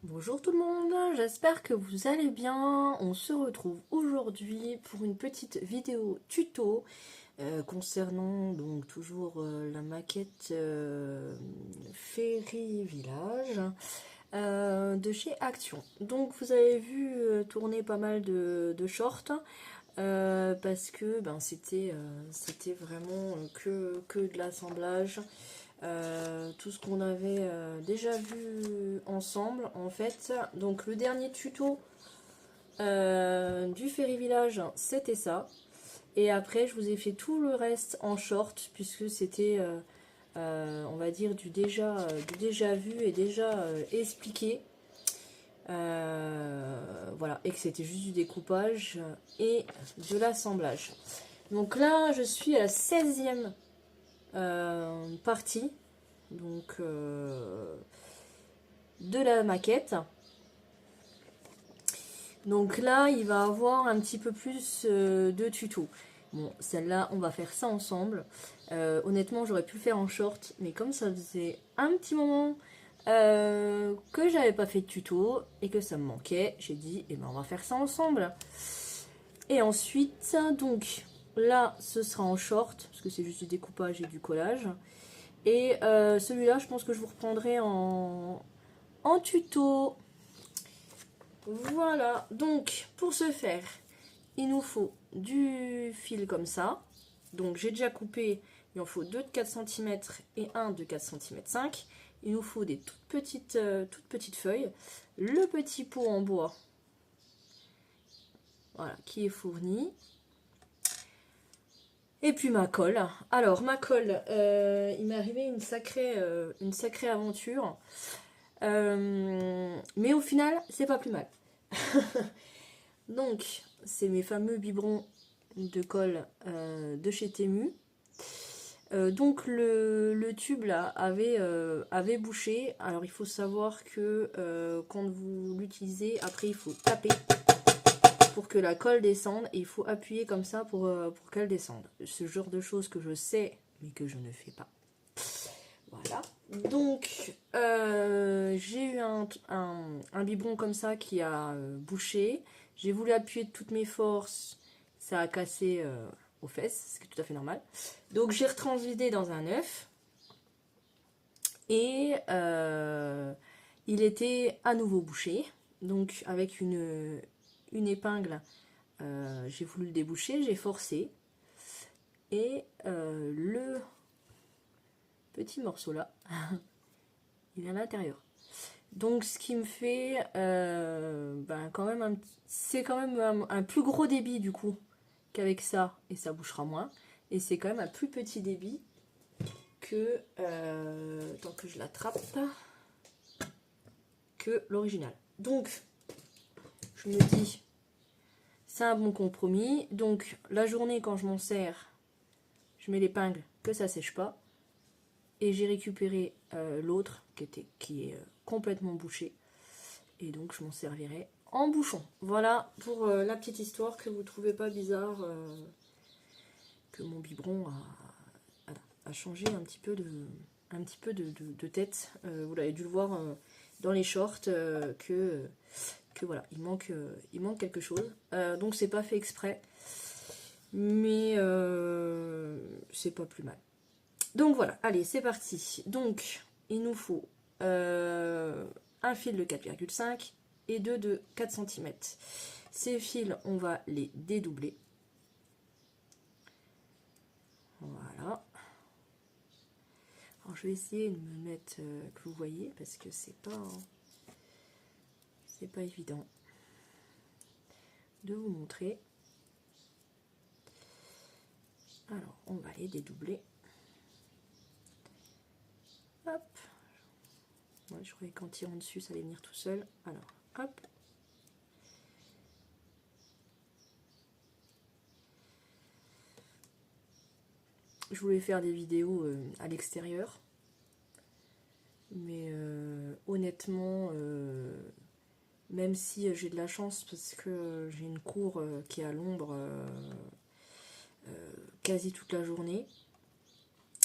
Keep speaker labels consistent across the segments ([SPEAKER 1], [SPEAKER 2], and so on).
[SPEAKER 1] Bonjour tout le monde, j'espère que vous allez bien. On se retrouve aujourd'hui pour une petite vidéo tuto concernant donc toujours la maquette Fairy Village de chez Action. Donc vous avez vu tourner pas mal de shorts parce que c'était vraiment que de l'assemblage. Tout ce qu'on avait déjà vu ensemble en fait. Donc le dernier tuto du Fairy Village c'était ça, et après je vous ai fait tout le reste en short puisque c'était on va dire du déjà vu et déjà expliqué. Voilà, et que c'était juste du découpage et de l'assemblage. Donc là je suis à la 16e partie donc de la maquette. Donc là il va avoir un petit peu plus de tutos. Bon, celle-là on va faire ça ensemble. Honnêtement j'aurais pu le faire en short, mais comme ça faisait un petit moment que j'avais pas fait de tuto et que ça me manquait, j'ai dit eh ben on va faire ça ensemble. Et ensuite donc là ce sera en short parce que c'est juste du découpage et du collage. Et celui-là, je pense que je vous reprendrai en tuto. Voilà, donc pour ce faire, il nous faut du fil comme ça. Donc j'ai déjà coupé, il en faut 2 de 4 cm et un de 4 cm 5. Il nous faut des toutes petites feuilles. Le petit pot en bois, voilà, qui est fourni. Et puis ma colle. Alors ma colle, il m'est arrivé une sacrée aventure. Mais au final, c'est pas plus mal. Donc, c'est mes fameux biberons de colle de chez Temu. Donc le tube là avait bouché. Alors il faut savoir que quand vous l'utilisez, après il faut taper pour que la colle descende et il faut appuyer comme ça pour qu'elle descende. Ce genre de choses que je sais mais que je ne fais pas. Voilà. Donc j'ai eu un biberon comme ça qui a bouché. J'ai voulu appuyer de toutes mes forces. Ça a cassé aux fesses, ce qui est tout à fait normal. Donc j'ai retransvidé dans un œuf. Et il était à nouveau bouché. Donc avec une épingle, j'ai voulu le déboucher, j'ai forcé. Et le petit morceau là, il est à l'intérieur. Donc ce qui me fait quand même c'est quand même un plus gros débit du coup qu'avec ça, et ça bouchera moins. Et c'est quand même un plus petit débit que tant que je l'attrape que l'original. Donc je me dis c'est un bon compromis. Donc la journée quand je m'en sers, je mets l'épingle que ça sèche pas. Et j'ai récupéré l'autre qui est complètement bouché. Et donc je m'en servirai en bouchon. Voilà pour la petite histoire, que vous trouvez pas bizarre que mon biberon a changé un petit peu de tête. Vous l'avez dû le voir dans les shorts que voilà, il manque quelque chose. Donc c'est pas fait exprès, mais c'est pas plus mal. Donc voilà, allez, c'est parti. Donc il nous faut un fil de 4,5 et deux de 4 cm. Ces fils, on va les dédoubler. Voilà. Alors je vais essayer de me mettre que vous voyez parce que c'est pas évident de vous montrer. Alors on va les dédoubler. Hop. Ouais, je croyais qu'en tirant dessus ça allait venir tout seul. Alors hop. Je voulais faire des vidéos à l'extérieur, mais honnêtement, même si j'ai de la chance parce que j'ai une cour qui est à l'ombre quasi toute la journée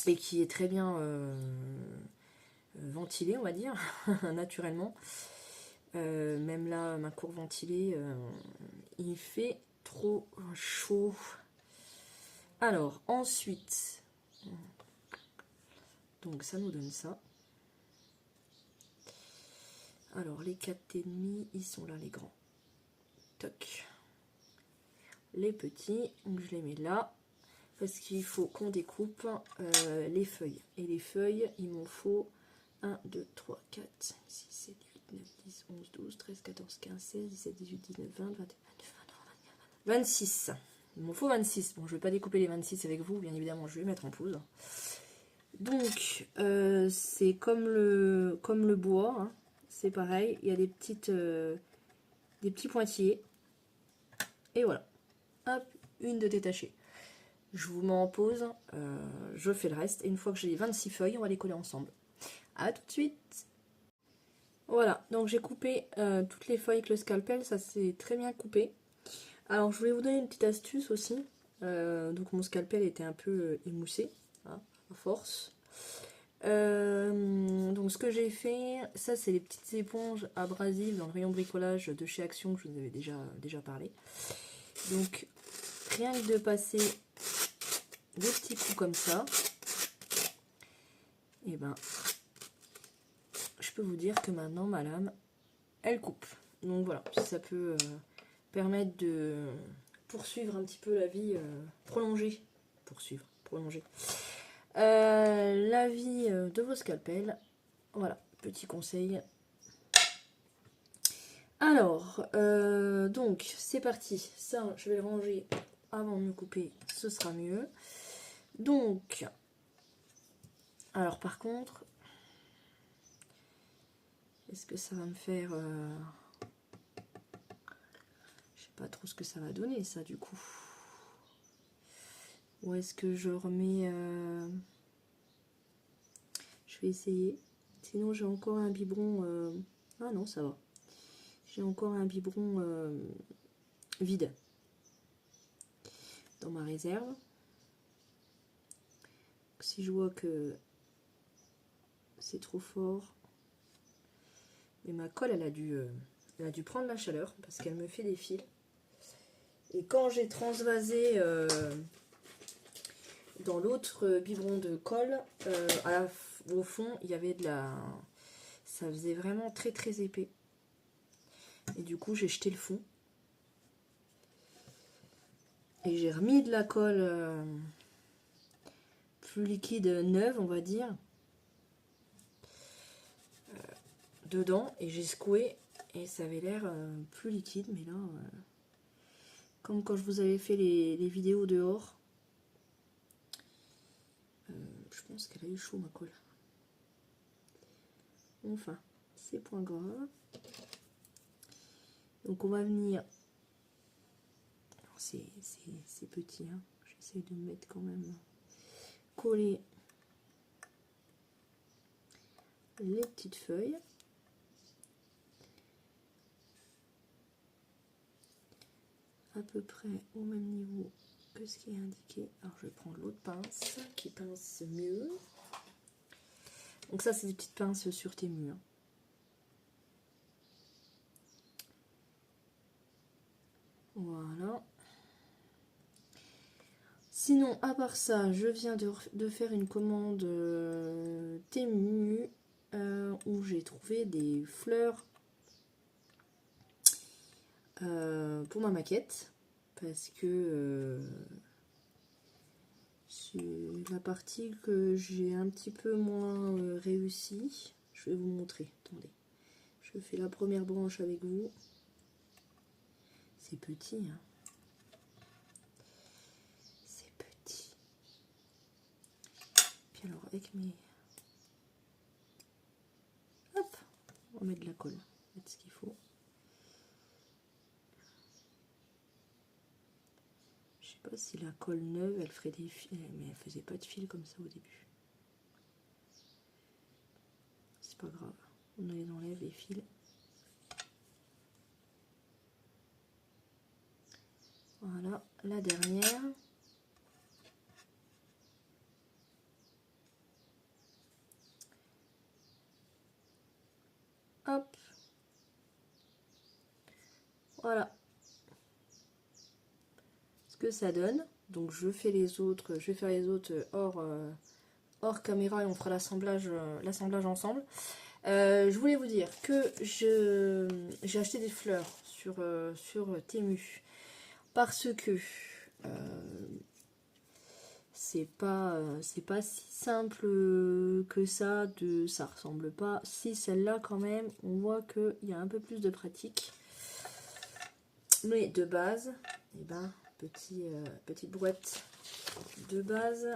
[SPEAKER 1] et qui est très bien ventilée, on va dire, naturellement, Même là, ma cour ventilée, il fait trop chaud. Alors, ensuite, donc ça nous donne ça. Alors, les 4,5, ils sont là, les grands. Toc. Les petits, donc je les mets là. Parce qu'il faut qu'on découpe les feuilles. Et les feuilles, il m'en faut 1, 2, 3, 4, 5, 6, 7, 8, 9, 10, 11, 12, 13, 14, 15, 16, 17, 18, 19, 20, 21, 22, 23, 26. Il m'en faut 26. Bon, je ne vais pas découper les 26 avec vous, bien évidemment, je vais mettre en pause. Donc, c'est comme le bois, hein. C'est pareil, il y a des petits pointillés. Et voilà. Hop, une de détachée. Je vous mets en pause, je fais le reste. Et une fois que j'ai les 26 feuilles, on va les coller ensemble. A tout de suite. Voilà, donc j'ai coupé toutes les feuilles avec le scalpel, ça s'est très bien coupé. Alors je voulais vous donner une petite astuce aussi. Donc mon scalpel était un peu émoussé, hein, à force. Donc ce que j'ai fait, ça c'est les petites éponges abrasives dans le rayon bricolage de chez Action que je vous avais déjà parlé. Donc rien que de passer des petits coups comme ça, et ben je peux vous dire que maintenant ma lame elle coupe. Donc voilà, ça peut permettre de poursuivre un petit peu la vie, prolonger la vie de vos scalpels. Voilà, petit conseil. Alors, donc c'est parti. Ça, je vais le ranger avant de me couper, ce sera mieux. Donc, alors par contre, est-ce que ça va me faire... je sais pas trop ce que ça va donner, ça, du coup. Ou est-ce que je remets... je vais essayer. Sinon, j'ai encore un biberon... Ah non, ça va. J'ai encore un biberon vide dans ma réserve. Donc, si je vois que c'est trop fort... Mais ma colle, elle a dû prendre la chaleur parce qu'elle me fait des fils. Et quand j'ai transvasé dans l'autre biberon de colle, au fond, il y avait de la... Ça faisait vraiment très très épais. Et du coup, j'ai jeté le fond. Et j'ai remis de la colle plus liquide, neuve, on va dire, dedans. Et j'ai secoué et ça avait l'air plus liquide. Mais là, comme quand je vous avais fait les vidéos dehors, je pense qu'elle a eu chaud ma colle. Enfin, c'est point grave. Donc on va venir... C'est petit, hein. J'essaie de mettre quand même... Coller les petites feuilles. À peu près au même niveau que ce qui est indiqué. Alors je vais prendre l'autre pince qui pince mieux. Donc ça c'est des petites pinces sur tes murs. Voilà. Sinon à part ça, je viens de faire une commande Temu où j'ai trouvé des fleurs pour ma maquette. Parce que c'est la partie que j'ai un petit peu moins réussi. Je vais vous montrer. Attendez. Je fais la première branche avec vous. C'est petit, hein. C'est petit. Puis alors, avec mes... Hop, on va mettre de la colle. Mettre ce qu'il faut. Je sais pas si la colle neuve, elle ferait des fils, mais elle faisait pas de fils comme ça au début. C'est pas grave. On enlève les fils. Voilà, la dernière. Hop. Voilà ce que ça donne. Donc je fais les autres, je vais faire les autres hors caméra et on fera l'assemblage ensemble. Je voulais vous dire que j'ai acheté des fleurs sur Temu parce que c'est pas si simple que ça, ça ressemble pas. Si celle-là quand même, on voit qu'il y a un peu plus de pratique. Mais de base, eh ben, petite boîte de base,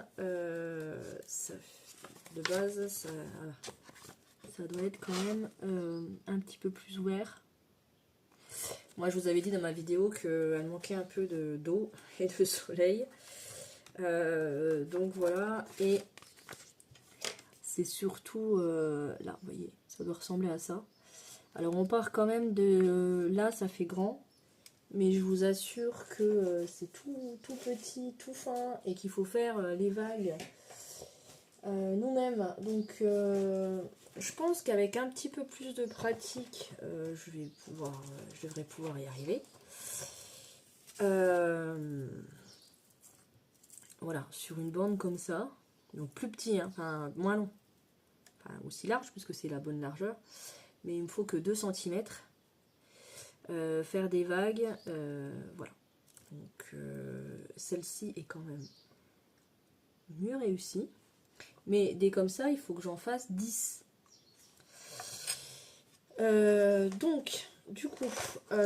[SPEAKER 1] ça doit être quand même un petit peu plus ouvert. Moi, je vous avais dit dans ma vidéo qu'elle manquait un peu d'eau et de soleil. Donc voilà, et c'est surtout là, vous voyez, ça doit ressembler à ça. Alors on part quand même de là, ça fait grand, mais je vous assure que c'est tout petit, tout fin, et qu'il faut faire les vagues nous-mêmes. Donc je pense qu'avec un petit peu plus de pratique, je devrais pouvoir y arriver. Voilà, sur une bande comme ça, donc plus petit, hein, enfin moins long, enfin aussi large puisque c'est la bonne largeur, mais il me faut que 2 cm, faire des vagues, voilà. Donc celle-ci est quand même mieux réussie, mais des comme ça, il faut que j'en fasse 10. Donc, du coup,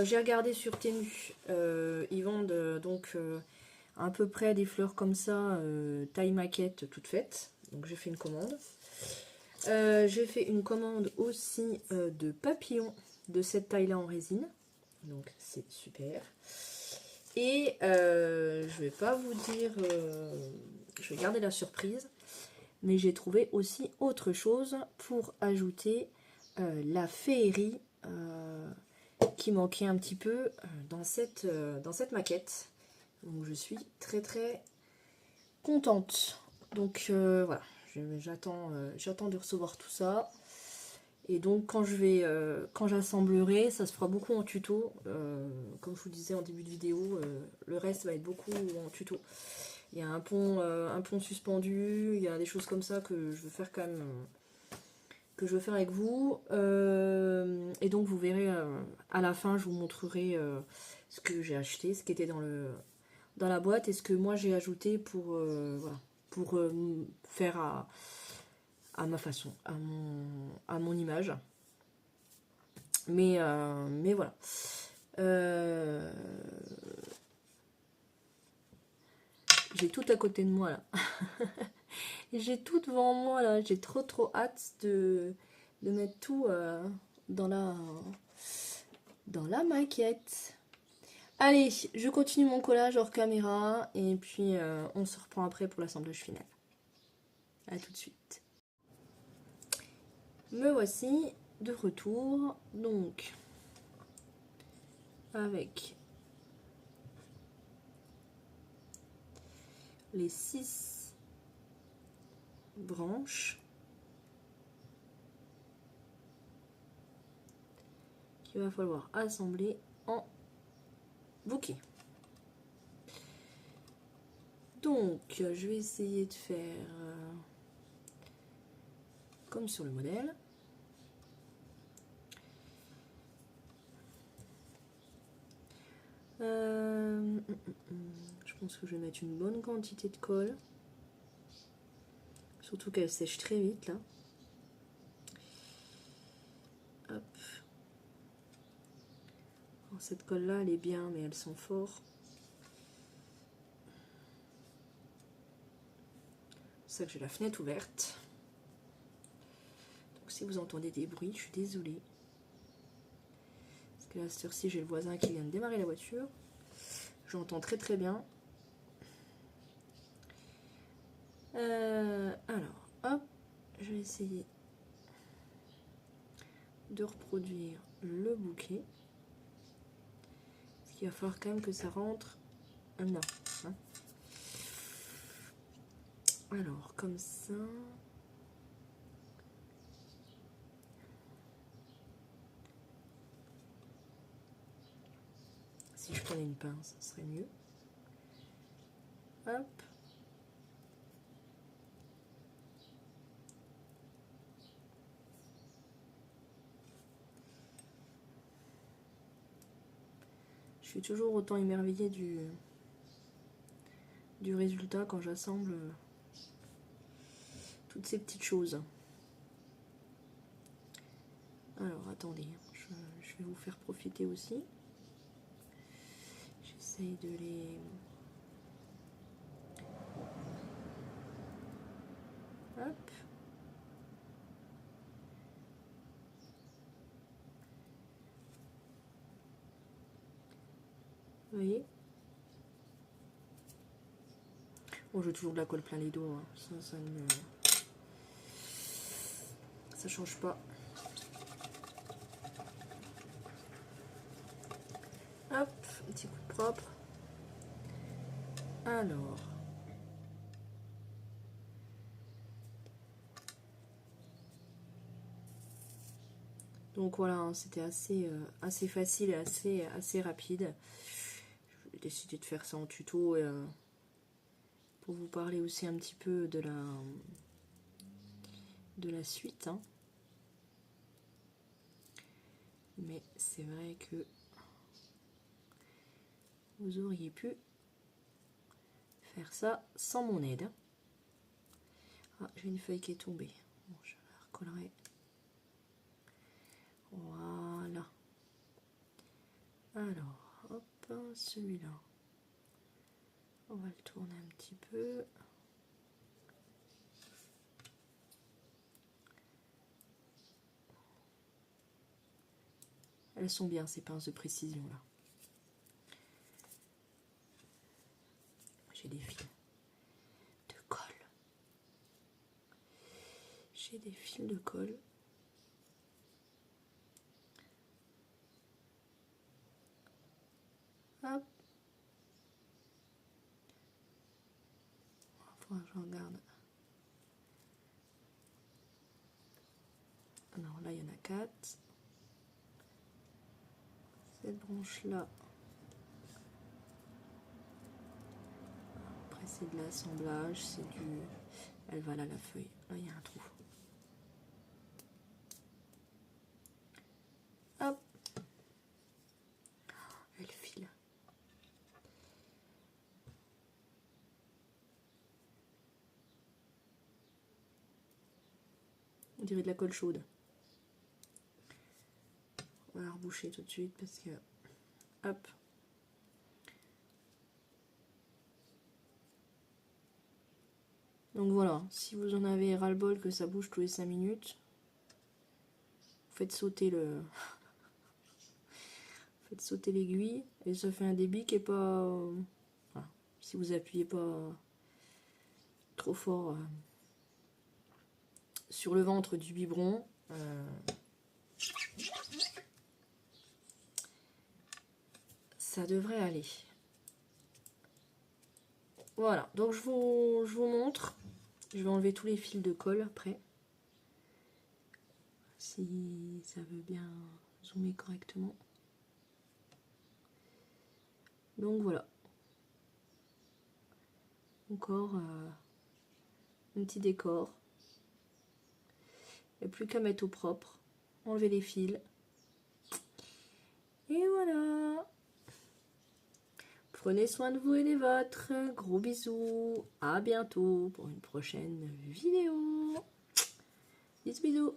[SPEAKER 1] j'ai regardé sur Temu, ils vendent donc à peu près des fleurs comme ça, taille maquette toute faite. Donc j'ai fait une commande. J'ai fait une commande aussi de papillons de cette taille-là en résine. Donc c'est super. Et je vais pas vous dire, je vais garder la surprise, mais j'ai trouvé aussi autre chose pour ajouter la féerie qui manquait un petit peu dans cette maquette. Donc je suis très très contente. Donc voilà, j'attends de recevoir tout ça. Et donc quand j'assemblerai, ça se fera beaucoup en tuto. Comme je vous disais en début de vidéo, le reste va être beaucoup en tuto. Il y a un pont suspendu, il y a des choses comme ça que je veux faire quand même, que je veux faire avec vous. Et donc vous verrez à la fin, je vous montrerai ce que j'ai acheté, ce qui était dans la boîte et ce que moi j'ai ajouté pour, voilà, pour faire à ma façon, à mon image. Mais voilà. J'ai tout à côté de moi là. J'ai tout devant moi là. J'ai trop hâte de mettre tout dans la maquette. Allez, je continue mon collage hors caméra et puis on se reprend après pour l'assemblage final. A tout de suite. Me voici de retour, donc avec les 6 branches qu'il va falloir assembler en bouquet. Donc je vais essayer de faire comme sur le modèle. Je pense que je vais mettre une bonne quantité de colle. Surtout qu'elle sèche très vite là. Hop. Alors, cette colle là elle est bien mais elle sent fort. C'est ça que j'ai la fenêtre ouverte. Donc si vous entendez des bruits, je suis désolée. Parce que là, à cette heure-ci, j'ai le voisin qui vient de démarrer la voiture. J'entends très bien. Alors, hop, je vais essayer de reproduire le bouquet. Parce qu'il va falloir quand même que ça rentre là. Hein. Alors, comme ça. si je prenais une pince, ça serait mieux. Hop. Je suis toujours autant émerveillée du résultat quand j'assemble toutes ces petites choses. Alors attendez, je vais vous faire profiter aussi. J'essaye de les... Hop. Vous voyez? Bon, j'ai toujours de la colle plein les doigts. Hein. Ça change pas. Hop, un petit coup de propre. Alors. Donc voilà, hein, c'était assez facile et assez rapide. J'ai décidé de faire ça en tuto pour vous parler aussi un petit peu de la suite. Hein. Mais c'est vrai que vous auriez pu faire ça sans mon aide. Ah, j'ai une feuille qui est tombée. Bon, je la recollerai. Voilà. Alors, hop, celui-là. On va le tourner un petit peu. Elles sont bien ces pinces de précision là. J'ai des fils de colle. J'ai des fils de colle. Hop. Faudra que je regarde. Alors là, il y en a 4. Cette branche là. Après, c'est de l'assemblage. C'est du. Elle va là, la feuille. Là, il y a un trou. Hop. Elle file. On dirait de la colle chaude. On va la reboucher tout de suite parce que... Hop. Donc voilà, si vous en avez ras-le-bol que ça bouge tous les 5 minutes, vous faites sauter le... faites sauter l'aiguille et ça fait un débit qui est pas... Voilà. Si vous appuyez pas trop fort sur le ventre du biberon, ça devrait aller. Voilà, donc je vous montre. Je vais enlever tous les fils de colle après. Si ça veut bien zoomer correctement. Donc voilà. Encore un petit décor. Il n'y a plus qu'à mettre au propre. Enlever les fils. Et voilà. Prenez soin de vous et des vôtres. Gros bisous. À bientôt pour une prochaine vidéo. Bisous bisous.